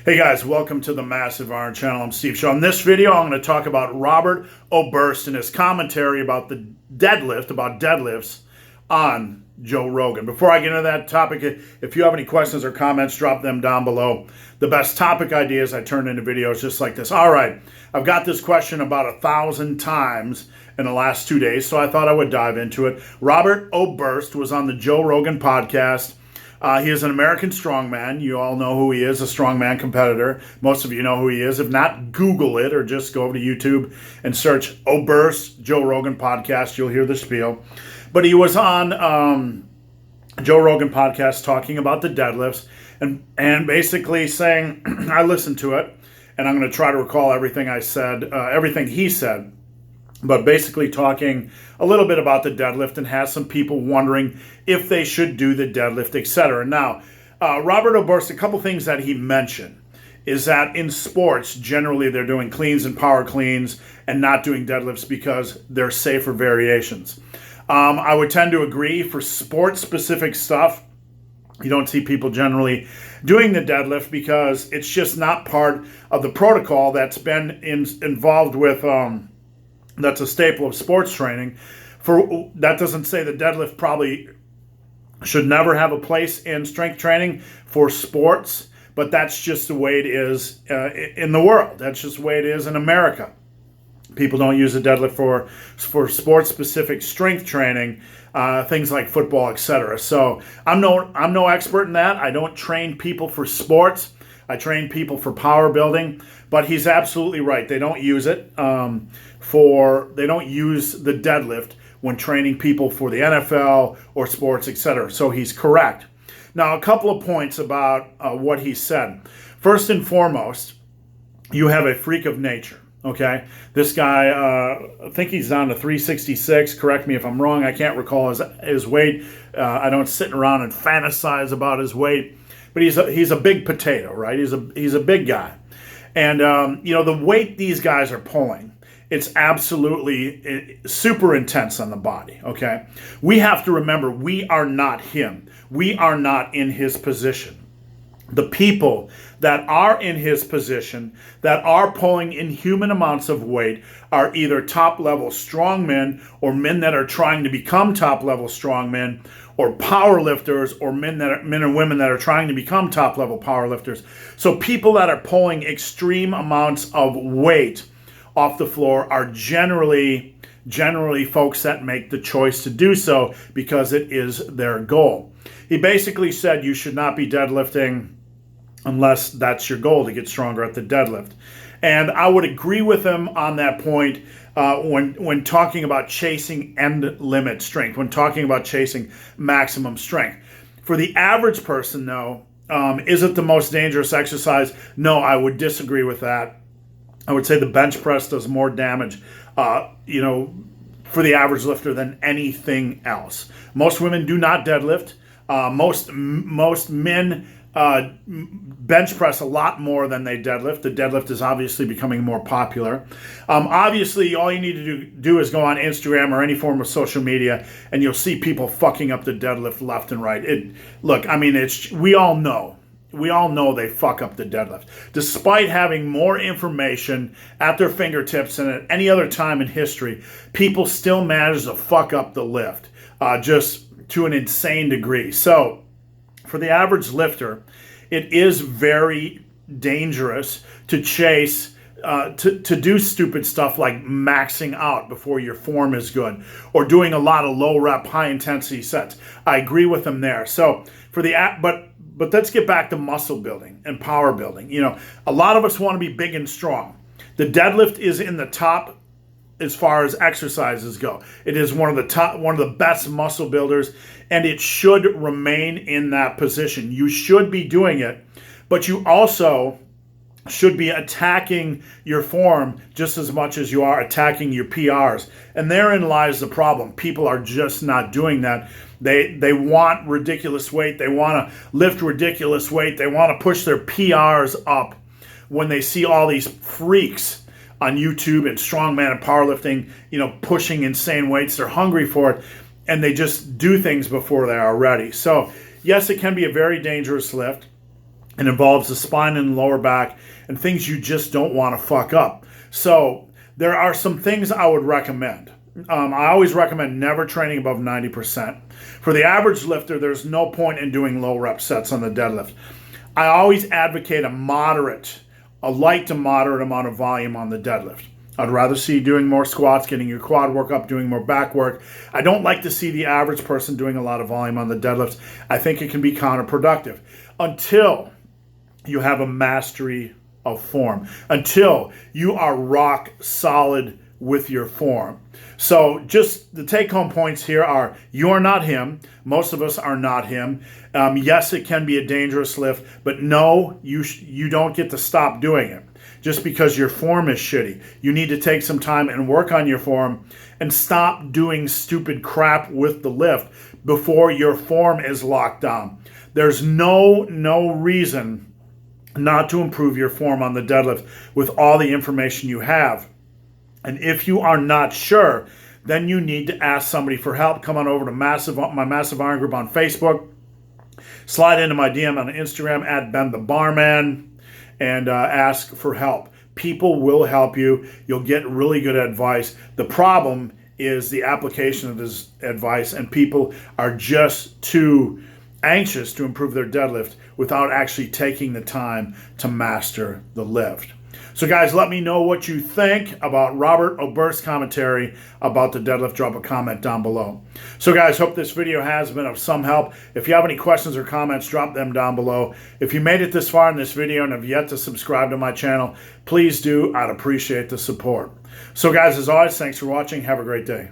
Hey guys, welcome to the Massive Iron Channel. I'm Steve. So in this video, I'm going to talk about Robert Oberst and his commentary about the deadlift, about deadlifts on Joe Rogan. Before I get into that topic, if you have any questions or comments, drop them down below. The best topic ideas I turn into videos just like this. All right, I've got this question about 1,000 times in the last 2 days, so I thought I would dive into it. Robert Oberst was on the Joe Rogan podcast. He is an American strongman. You all know who he is, a strongman competitor. Most of you know who he is. If not, Google it or just go over to YouTube and search Oberst Joe Rogan podcast. You'll hear the spiel. But he was on Joe Rogan podcast talking about the deadlifts and basically saying, I listened to it, and I'm going to try to recall everything I said, everything he said. But basically talking a little bit about the deadlift and has some people wondering if they should do the deadlift, etc. Now, Robert Oberst, a couple things that he mentioned is that in sports, generally they're doing cleans and power cleans and not doing deadlifts because they're safer variations. I would tend to agree. For sports-specific stuff, you don't see people generally doing the deadlift because it's just not part of the protocol that's been involved with... That's a staple of sports training. That doesn't say the deadlift probably should never have a place in strength training for sports, but that's just the way it is in the world. That's just the way it is in America. People don't use the deadlift for sports-specific strength training, things like football, etc. So I'm no expert in that. I don't train people for sports. I train people for power building, but he's absolutely right. They don't use it they don't use the deadlift when training people for the NFL or sports, etc. So he's correct. Now, a couple of points about what he said. First and foremost, you have a freak of nature. Okay, this guy, I think he's down to 366. Correct me if I'm wrong. I can't recall his weight. I don't sit around and fantasize about his weight. But he's a big potato, right? He's a big guy, and the weight these guys are pulling, it's absolutely super intense on the body. Okay, we have to remember we are not him. We are not in his position. The people that are in his position, that are pulling inhuman amounts of weight, are either top-level strongmen or men that are trying to become top-level strongmen, or power lifters, or men and women that are trying to become top-level power lifters. So people that are pulling extreme amounts of weight off the floor are generally folks that make the choice to do so because it is their goal. He basically said you should not be deadlifting unless that's your goal, to get stronger at the deadlift. And I would agree with him on that point when talking about chasing end limit strength, when talking about chasing maximum strength. For the average person, though, is it the most dangerous exercise? No, I would disagree with that. I would say the bench press does more damage, for the average lifter than anything else. Most women do not deadlift. Most men bench press a lot more than they deadlift. The deadlift is obviously becoming more popular. Obviously, all you need to do is go on Instagram or any form of social media, and you'll see people fucking up the deadlift left and right. We all know. We all know they fuck up the deadlift. Despite having more information at their fingertips than at any other time in history, people still manage to fuck up the lift, just to an insane degree. So, for the average lifter, it is very dangerous to chase, to do stupid stuff like maxing out before your form is good, or doing a lot of low rep, high intensity sets. I agree with him there. So but let's get back to muscle building and power building. A lot of us want to be big and strong. The deadlift is in the top as far as exercises go. It is one of the best muscle builders, and it should remain in that position. You should be doing it, but you also should be attacking your form just as much as you are attacking your PRs. And therein lies the problem. People are just not doing that. They want ridiculous weight. They want to lift ridiculous weight. They want to push their PRs up when they see all these freaks on YouTube and strongman and powerlifting, pushing insane weights. They're hungry for it, and they just do things before they are ready. So, yes, it can be a very dangerous lift. It involves the spine and lower back and things you just don't want to fuck up. So there are some things I would recommend. I always recommend never training above 90%. For the average lifter, there's no point in doing low rep sets on the deadlift. I always advocate a light to moderate amount of volume on the deadlift. I'd rather see you doing more squats, getting your quad work up, doing more back work. I don't like to see the average person doing a lot of volume on the deadlifts. I think it can be counterproductive until you have a mastery of form, until you are rock solid with your form. So just the take-home points here are, you are not him. Most of us are not him. Yes, it can be a dangerous lift, but no, you don't get to stop doing it just because your form is shitty. You need to take some time and work on your form and stop doing stupid crap with the lift before your form is locked down. There's no reason not to improve your form on the deadlift with all the information you have. And if you are not sure, then you need to ask somebody for help. Come on over to my Massive Iron group on Facebook. Slide into my DM on Instagram at Ben the Barman and ask for help. People will help you. You'll get really good advice. The problem is the application of this advice, and people are just too anxious to improve their deadlift without actually taking the time to master the lift. So guys, let me know what you think about Robert Oberst's commentary about the deadlift. Drop a comment down below. So guys, hope this video has been of some help. If you have any questions or comments, drop them down below. If you made it this far in this video and have yet to subscribe to my channel, please do. I'd appreciate the support. So guys, as always, thanks for watching. Have a great day.